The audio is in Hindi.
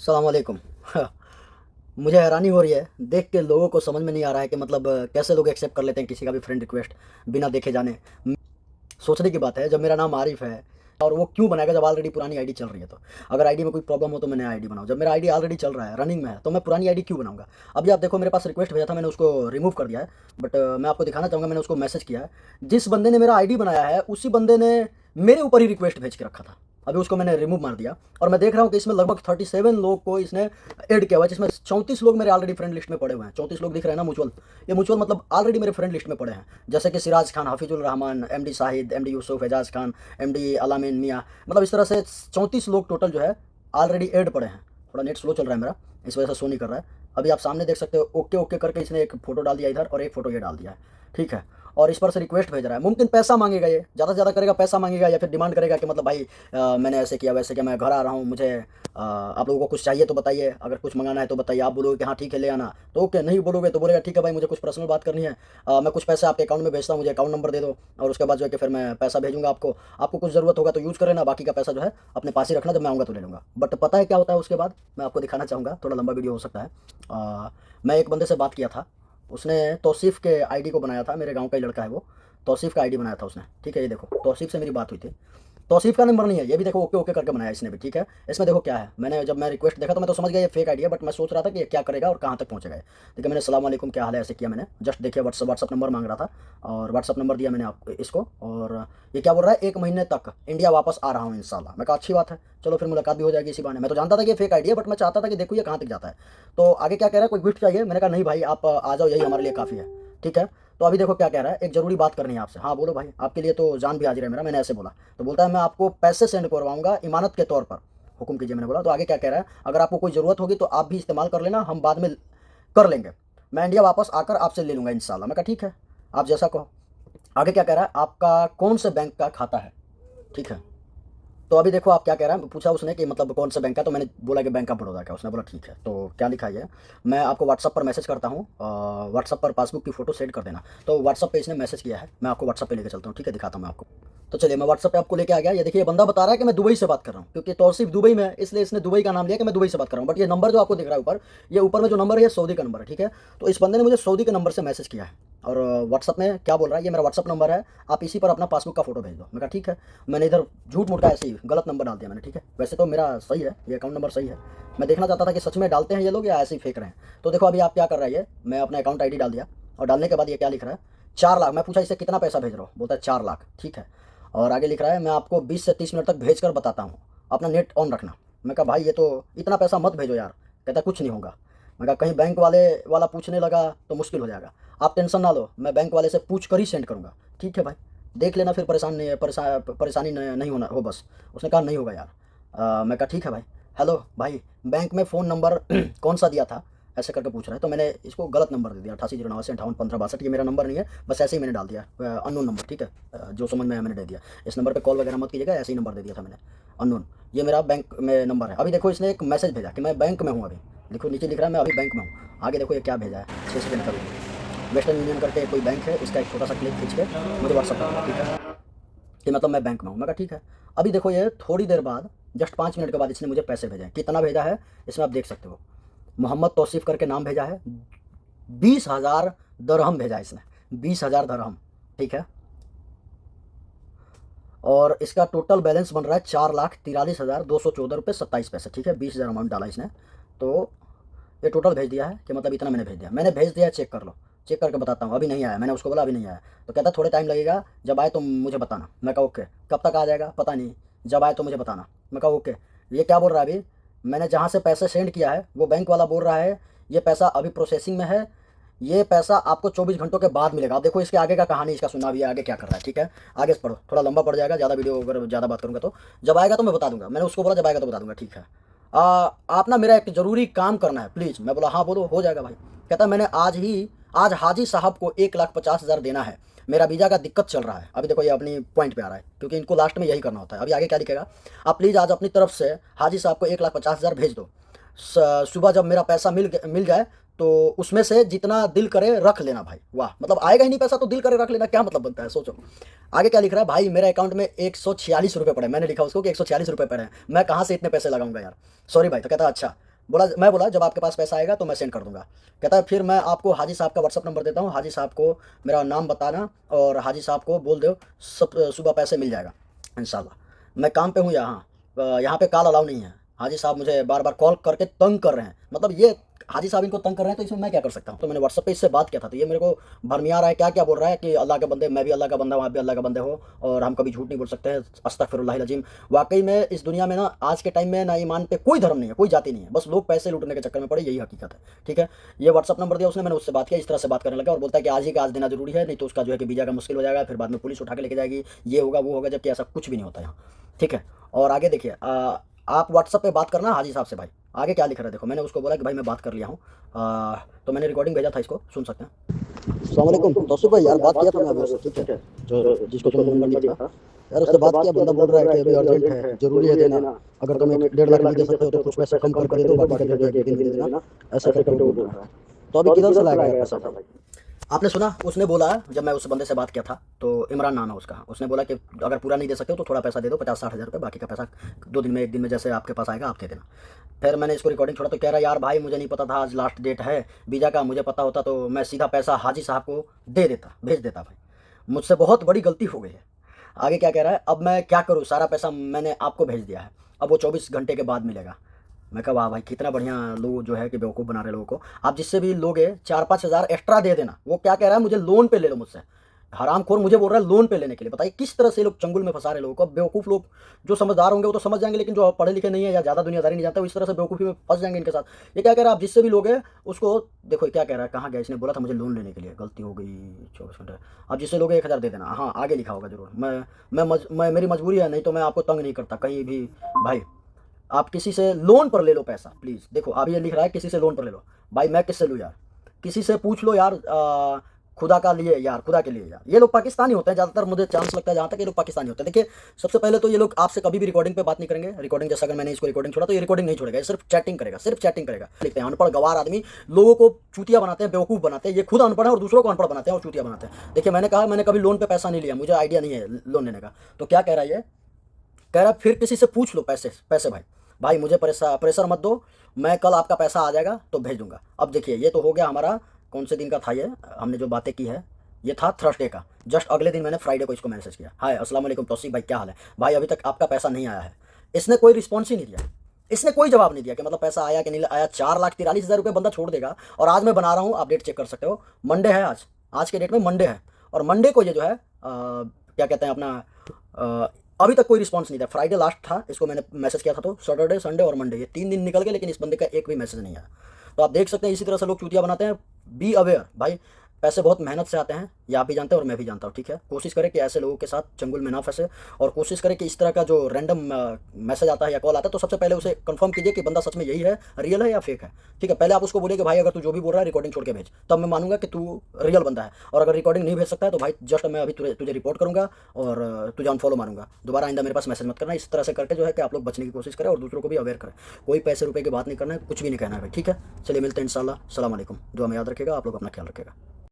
सलाम वालेकुम। मुझे हैरानी हो रही है देख के, लोगों को समझ में नहीं आ रहा है कि मतलब कैसे लोग एक्सेप्ट कर लेते हैं किसी का भी फ्रेंड रिक्वेस्ट बिना देखे जाने। सोचने की बात है, जब मेरा नाम आरिफ है और वो क्यों बनाएगा जब ऑलरेडी पुरानी आईडी चल रही है। तो अगर आईडी में कोई प्रॉब्लम हो तो मैं नया आईडी बनाऊँ, जब मेरा आईडी ऑलरेडी चल रहा है, रनिंग में है, तो मैं पुरानी आईडी क्यों बनाऊंगा। अभी आप देखो, मेरे पास रिक्वेस्ट भेजा था, मैंने उसको रिमूव कर दिया है। बट मैं आपको दिखाना चाहूँगा, मैंने उसको मैसेज किया है। जिस बंदे ने मेरा आईडी बनाया है उसी बंदे ने मेरे ऊपर ही रिक्वेस्ट भेज के रखा था। अभी उसको मैंने रिमूव मार दिया और मैं देख रहा हूँ कि इसमें लगभग 37 लोग को इसने ऐड किया हुआ है, जिसमें 34 लोग मेरे ऑलरेडी फ्रेंड लिस्ट में पड़े हुए हैं। 34 लोग दिख रहे हैं ना म्यूचुअल, ये म्यूचुअल मतलब ऑलरेडी मेरे फ्रेंड लिस्ट में पड़े हैं। जैसे कि Siraj Khan, Hafizul Rahman, MD Shahid, MD Yusuf, Ejaz Khan, MD Alamin Mian, मतलब इस तरह से 34 लोग टोटल जो है ऑलरेडी ऐड पड़े हैं। थोड़ा नेट स्लो चल रहा है मेरा, इस वजह से शो नहीं कर रहा है। अभी आप सामने देख सकते हो, ओके ओके करके इसने एक फोटो डाल दिया इधर और एक फोटो ये डाल दिया है, ठीक है। और इस पर से रिक्वेस्ट भेज रहा है। मुमकिन पैसा मांगेगा, ये ज़्यादा से ज़्यादा करेगा, पैसा मांगेगा या फिर डिमांड करेगा कि मतलब भाई मैंने ऐसे किया वैसे किया, मैं घर आ रहा हूँ, मुझे आप लोगों को कुछ चाहिए तो बताइए, अगर कुछ मंगाना है तो बताइए। आप बोलोगे कि हाँ ठीक है ले आना तो ओके, नहीं बोलोगे तो बोलेगा ठीक है भाई मुझे कुछ पर्सनल बात करनी है, मैं कुछ पैसे आपके अकाउंट में भेजता हूँ, मुझे अकाउंट नंबर दे दो और उसके बाद जो है कि फिर मैं पैसा भेजूंगा आपको। आपको कुछ ज़रूरत होगा तो यूज़ कर लेना, बाकी का पैसा जो है अपने पास ही रखना, जब मैं आऊँगा तो ले लूँगा। बट पता है क्या होता है उसके बाद, मैं आपको दिखाना चाहूँगा, थोड़ा लंबा वीडियो हो सकता है। मैं एक बंदे से बात किया था, उसने तौसीफ़ के आईडी को बनाया था, मेरे गांव का ही लड़का है वो। तौसीफ़ का आईडी बनाया था उसने, ठीक है। ये देखो, तौसीफ़ से मेरी बात हुई थी। तौसीफ़ का नंबर नहीं है ये, भी देखो ओके ओके करके बनाया इसने भी, ठीक है। इसमें देखो क्या है, मैंने जब मैं रिक्वेस्ट देखा तो मैं तो समझ गया ये फेक आईडी है, बट मैं सोच रहा था कि ये क्या करेगा और कहाँ तक पहुँचेगा। ठीक है, मैंने सलाम वालेकुम क्या हाल है ऐसे किया, मैंने जस्ट देखिए व्हाट्सअप नंबर मांग रहा था और व्हाट्सअप नंबर दिया मैंने आपको इसको। और ये क्या बोल रहा है, 1 महीने तक इंडिया वापस आ रहा हूँ इंशाल्लाह। मैं कहा अच्छी बात है, चलो फिर मुलाकात भी हो जाएगी इसी बहाने। मैं तो जानता था कि ये फेक आईडी है, बट मैं चाहता था कि देखो ये कहाँ तक जाता है। तो आगे क्या कह रहा है, कोई गिफ्ट चाहिए, मैंने कहा नहीं भाई आप आ जाओ, यही हमारे लिए काफ़ी है, ठीक है। तो अभी देखो क्या कह रहा है, एक ज़रूरी बात करनी है आपसे। हाँ बोलो भाई, आपके लिए तो जान भी हाजिर है मेरा, मैंने ऐसे बोला। तो बोलता है मैं आपको पैसे सेंड करवाऊंगा इमानत के तौर पर, हुक्म कीजिए। मैंने बोला तो आगे क्या कह रहा है, अगर आपको कोई ज़रूरत होगी तो आप भी इस्तेमाल कर लेना, हम बाद में कर लेंगे, मैं इंडिया वापस आकर आपसे ले लूँगा इंशाल्लाह। मैं कहा ठीक है, आप जैसा कहो। आगे क्या कह रहा है, आपका कौन से बैंक का खाता है, ठीक है। तो अभी देखो आप क्या कह रहा है, पूछा उसने कि मतलब कौन सा बैंक है, तो मैंने बोला कि बैंक ऑफ बड़ौदा का। उसने बोला ठीक है, तो क्या लिखा है ये, मैं आपको व्हाट्सअप पर मैसेज करता हूँ, व्हाट्सअप पर पासबुक की फ़ोटो सेंड कर देना। तो व्हाट्सअप पे इसने मैसेज किया है, मैं आपको व्हाट्सअप पे लेके चलता हूँ, ठीक है, दिखाता हूँ मैं आपको। तो चलिए मैं व्हाट्सअप पे आपको लेके आ गया। ये देखिए, ये बंदा बता रहा है कि मैं दुबई से बात कर रहा हूँ, क्योंकि तौसीफ दुबई में है, इसलिए इसने दुबई का नाम लिया कि मैं दुबई से बात कर रहा हूँ। बट ये नंबर जो आपको दिख रहा है ऊपर, ये ऊपर में जो नंबर है ये सऊदी का नंबर है, ठीक है। तो इस बंदे ने मुझे सऊदी के नंबर से मैसेज किया है और व्हाट्सअप में क्या बोल रहा है, ये मेरा व्हाट्सअप नंबर है, आप इसी पर अपना पासबुक का फोटो भेज दो। मैं कहा ठीक है। मैंने इधर झूठ मूठ का ऐसे ही गलत नंबर डाल दिया मैंने, ठीक है। वैसे तो मेरा सही है, ये अकाउंट नंबर सही है। मैं देखना चाहता था कि सच में डालते हैं ये लोग या ऐसे ही फेंक रहे हैं। तो देखो अभी आप क्या कर रहा है, ये मैं अपना अकाउंट आईडी डाल दिया और डालने के बाद ये क्या लिख रहा है, 4 लाख। मैं पूछा इससे कितना पैसा भेज रहा हूँ, बोलता है 4 लाख, ठीक है। और आगे लिख रहा है मैं आपको 20 से 30 मिनट तक भेज कर बताता हूँ, अपना नेट ऑन रखना। मैं कहा भाई ये तो इतना पैसा मत भेजो यार। कहता कुछ नहीं होगा। मैं कहा कहीं बैंक वाले वाला पूछने लगा तो मुश्किल हो जाएगा, आप टेंशन ना लो, मैं बैंक वाले से पूछ कर ही सेंड करूँगा। ठीक है भाई, देख लेना फिर, परेशान नहीं परेशानी नहीं होना हो बस। उसने कहा नहीं होगा यार। मैं कहा ठीक है भाई। हेलो भाई, बैंक में फ़ोन नंबर कौन सा दिया था, ऐसे करके पूछ रहा है। तो मैंने इसको गलत नंबर दे दिया, 8809 58 15 62। ये मेरा नंबर नहीं है, बस ऐसे ही मैंने डाल दिया, अननोन नंबर, ठीक है। जो समझ में आया मैंने दे दिया। इस नंबर पे कॉल वगैरह मत कीजिएगा, ऐसे ही नंबर दे दिया था मैंने, अननोन। ये मेरा बैंक में नंबर है। अभी देखो इसने एक मैसेज भेजा कि मैं बैंक में हूँ अभी। देखो नीचे लिख रहा है मैं अभी बैंक में हूँ। आगे देखो ये क्या भेजा है, 6 सेकंड का वीडियो। वेस्टर्न यूनियन करके कोई बैंक है, इसका एक छोटा सा क्लिप खींच के मुझे व्हाट्सअप करना, ठीक है, कि मतलब मैं बैंक में हूँ। मैं कहा ठीक है। अभी देखो ये थोड़ी देर बाद, जस्ट 5 मिनट के बाद इसने मुझे पैसे भेजे हैं। कितना भेजा है इसमें आप देख सकते हो, मोहम्मद तौसीफ़ करके नाम भेजा है। 20,000 दरहम भेजा है इसने, 20,000 दरहम, ठीक है। और इसका टोटल बैलेंस बन रहा है 4,43,214 रुपये 27 पैसे, ठीक है। 20,000 अमाउंट डाला इसने, तो ये टोटल भेज दिया है कि मतलब इतना मैंने भेज दिया। मैंने भेज दिया, चेक कर लो, चेक करके बताता हूँ। अभी नहीं आया, मैंने उसको बोला अभी नहीं आया। तो कहता थोड़े टाइम लगेगा, जब आए तो मुझे बताना। मैं कहा ओके। कब तक आ जाएगा पता नहीं, जब आए तो मुझे बताना। मैं कहा ओके। ये क्या बोल रहा है, अभी मैंने जहाँ से पैसे सेंड किया है वो बैंक वाला बोल रहा है ये पैसा अभी प्रोसेसिंग में है, ये पैसा आपको 24 घंटों के बाद मिलेगा। आप देखो इसके आगे का कहानी इसका सुना भी है, आगे क्या कर रहा है, ठीक है। आगे से पढ़ो, थोड़ा लंबा पड़ जाएगा, ज़्यादा वीडियो अगर ज़्यादा बात करूँगा तो। जब आएगा तो मैं बता दूंगा, मैंने उसको बोला जब आएगा तो बता दूंगा, ठीक है। आप ना मेरा एक ज़रूरी काम करना है प्लीज़। मैं बोला हाँ बोलो, हो जाएगा भाई। कहता मैंने आज हाजी साहब को 1,50,000 देना है, मेरा वीज़ा का दिक्कत चल रहा है। अभी देखो ये अपनी पॉइंट पे आ रहा है, क्योंकि इनको लास्ट में यही करना होता है। अभी आगे क्या लिखेगा, आप प्लीज़ आज अपनी तरफ से हाजी साहब को 1,50,000 भेज दो। सुबह जब मेरा पैसा मिल जाए तो उसमें से जितना दिल करे रख लेना भाई। वाह, मतलब आएगा ही नहीं पैसा तो दिल करे रख लेना, क्या मतलब बनता है सोचो। आगे क्या लिख रहा है, भाई मेरे अकाउंट में 146 रुपये पड़े। मैंने लिखा उसको कि 146 रुपये पड़े हैं, मैं कहाँ से इतने पैसे लगाऊंगा यार, सॉरी भाई। तो कहता अच्छा मैं बोला जब आपके पास पैसा आएगा तो मैं सेंड कर दूँगा। कहता है फिर मैं आपको हाजी साहब का व्हाट्सएप नंबर देता हूँ, हाजी साहब को मेरा नाम बताना और हाजी साहब को बोल दो सब सुबह पैसे मिल जाएगा इंशाल्लाह। मैं काम पे हूँ यहाँ, यहाँ पे कॉल अलाउ नहीं है। हाजी साहब मुझे बार-बार कॉल करके तंग कर रहे हैं। मतलब ये हाजी साहब इनको तंग कर रहे हैं तो इसमें मैं क्या कर सकता हूँ? तो मैंने व्हाट्सएप पे इससे बात किया था, तो ये मेरे को भरमिया रहा है, क्या-क्या बोल रहा है कि अल्लाह के बंदे, मैं भी अल्लाह का बंदा हूँ, आप भी अल्लाह का बंदे हो और हम कभी झूठ नहीं बोल सकते हैं। अस्तगफिरुल्लाहिल अज़ीम। वाक़ई में इस दुनिया में ना आज के टाइम में ना ईमान पे कोई धर्म नहीं है, कोई जाति नहीं है। बस लोग पैसे लूटने के चक्कर में पड़े, यही हकीकत है। ठीक है? ये व्हाट्सएप नंबर दिया उसने, मैंने उससे बात किया, इस तरह से बात करने लगा और बोलता है कि आज ही का आज देना ज़रूरी है, नहीं तो उसका जो है कि वीज़ा का मुश्किल हो जाएगा, फिर बाद में पुलिस उठा के लेके जाएगी, ये होगा, वो होगा, जबकि ऐसा कुछ भी नहीं होता यहाँ। ठीक है? और आगे देखिए आप व्हाट्सएप पे बात करना हाजी साहब से भाई। आगे क्या लिख रहा है देखो, मैंने उसको बोला कि भाई मैं बात कर लिया हूँ। तो मैंने रिकॉर्डिंग भेजा था, इसको सुन सकते हैं। अस्सलाम वालेकुम तौसीफ भाई, यार बात किया था मैं अभी उससे, ठीक है? जो जिसको तुमने नंबर दिया था, यार उससे बात किया, बंदा बोल रहा है कि अभी अर्जेंट है, ज़रूरी है देना। अगर तुम 1 डेढ़ लाख नहीं दे सकते हो तो कुछ पैसा कम करके दे दो, बाकी का जो है 1 दिन में दे देना, ऐसा करके वो बोल रहा है। तो अभी किधर से लाएगा यार पैसा भाई? आपने सुना उसने बोला, जब मैं उस बंदे से बात किया था, तो इमरान नाम है उसका, उसने बोला कि अगर पूरा नहीं दे सकते हो तो थोड़ा पैसा दे दो, 50-60 हज़ार रुपये, बाकी का पैसा 2 दिन में 1 दिन में जैसे आपके पास आएगा आप दे देना। फिर मैंने इसको रिकॉर्डिंग छोड़ा तो कह रहा है यार भाई मुझे नहीं पता था आज लास्ट डेट है वीज़ा का, मुझे पता होता तो मैं सीधा पैसा हाजी साहब को दे देता, भेज देता भाई, मुझसे बहुत बड़ी गलती हो गई है। आगे क्या कह रहा है, अब मैं क्या करूँ, सारा पैसा मैंने आपको भेज दिया है, अब वो 24 घंटे के बाद मिलेगा। मैं कहा वाह भाई कितना बढ़िया, लोग जो है कि बेवकूफ़ बना रहे लोगों को। आप जिससे भी लोगे 4-5 हज़ार एक्स्ट्रा दे देना। वो क्या कह रहा है, मुझे लोन पे ले लो मुझसे। हरामखोर मुझे बोल रहा है लोन पे लेने के लिए। बताइए किस तरह से ये लोग चंगुल में फंसा रहे लोगों को। बेवकूफ़ लोग जो समझदार होंगे वो तो समझ जाएंगे, लेकिन जो पढ़े लिखे नहीं है या ज़्यादा दुनियादारी नहीं जानते वो इस तरह से बेवकूफ़ी में फंस जाएंगे इनके साथ। ये क्या कह रहा है, आप जिससे भी लोगे उसको देखो क्या कह रहा है, कहाँ गया, इसने बोला था मुझे लोन लेने के लिए, गलती हो गई 24 घंटे। आप जिससे लोगे 1 हज़ार दे देना। हाँ आगे लिखा होगा ज़रूर। मैं मेरी मजबूरी है, नहीं तो मैं आपको तंग नहीं करता कहीं भी भाई। आप किसी से लोन पर ले लो पैसा प्लीज़। देखो अब ये लिख रहा है किसी से लोन पर ले लो। भाई मैं किससे लूँ यार, किसी से पूछ लो यार, खुदा का लिए यार, खुदा के लिए यार। ये लोग पाकिस्तानी होते हैं ज़्यादातर, मुझे चांस लगता है जहाँ तक ये लोग पाकिस्तानी होते हैं। देखिए सबसे पहले तो ये लोग आपसे कभी भी रिकॉर्डिंग पे बात नहीं करेंगे। रिकॉर्डिंग जैसा अगर मैंने इसको रिकॉर्डिंग छोड़ा तो ये रिकॉर्डिंग नहीं छोड़ेगा, ये सिर्फ चैटिंग करेगा, सिर्फ चैटिंग करेगा। लिखते हैं अनपढ़ गवार आदमी लोगों को चूतिया बनाते हैं, बेवकूफ़ बनाते हैं। ये खुद अनपढ़ है और दूसरों को अनपढ़ बनाते हैं और चूतिया बनाते हैं। देखिए मैंने कहा मैंने कभी लोन पे पैसा नहीं लिया, मुझे आइडिया नहीं है लोन लेने का। तो क्या कह रहा है ये, कह रहा है फिर किसी से पूछ लो पैसे पैसे भाई। भाई मुझे प्रेशर मत दो, मैं कल आपका पैसा आ जाएगा तो भेज दूंगा। अब देखिए ये तो हो गया हमारा, कौन से दिन का था ये, हमने जो बातें की है, ये था थर्सडे का। जस्ट अगले दिन मैंने फ्राइडे को इसको मैसेज किया, हाय अस्सलाम वालेकुम तौसीफ भाई क्या हाल है भाई, अभी तक आपका पैसा नहीं आया है। इसने कोई रिस्पॉन्स ही नहीं दिया, इसने कोई जवाब नहीं दिया कि मतलब पैसा आया कि नहीं आया। 4,43,000 रुपये बंदा छोड़ देगा। और आज मैं बना रहा हूँ, आप डेट चेक कर सकते हो, मंडे है आज, आज के डेट में मंडे है। और मंडे को ये जो है क्या कहते हैं अपना, अभी तक कोई रिस्पांस नहीं था। फ्राइडे लास्ट था, इसको मैंने मैसेज किया था, तो सैटरडे संडे और मंडे ये 3 दिन निकल गए, लेकिन इस बंदे का एक भी मैसेज नहीं आया। तो आप देख सकते हैं इसी तरह से लोग चूतिया बनाते हैं। बी अवेयर भाई, पैसे बहुत मेहनत से आते हैं, ये आप भी जानते हैं और मैं भी जानता हूँ। ठीक है, कोशिश करें कि ऐसे लोगों के साथ चंगुल में ना फंसे, और कोशिश करें कि इस तरह का जो रैंडम मैसेज आता है या कॉल आता है तो सबसे पहले उसे कंफर्म कीजिए कि बंदा सच में यही है, रियल है या फेक है। ठीक है, पहले आप उसको बोलिए कि भाई अगर तू जो भी बोल रहा है रिकॉर्डिंग छोड़ के भेज, तब मैं मानूंगा कि तू रियल बंदा है। और अगर रिकॉर्डिंग नहीं भेज सकता है तो भाई जस्ट मैं अभी तुझे रिपोर्ट करूंगा और तुझे अनफॉलो मारूंगा। दोबारा आइंदा मेरे पास मैसेज मत करना। इस तरह से करके जो है कि आप लोग बचने की कोशिश करें और दूसरों को भी अवेयर करें। कोई पैसे रुपये की बात नहीं करना है, कुछ भी नहीं कहना है भाई। ठीक है, चलिए मिलते हैं इंशाल्लाह। सलाम अलैकुम, दुआ में याद रखेगा, आप लोग अपना ख्याल रखेगा।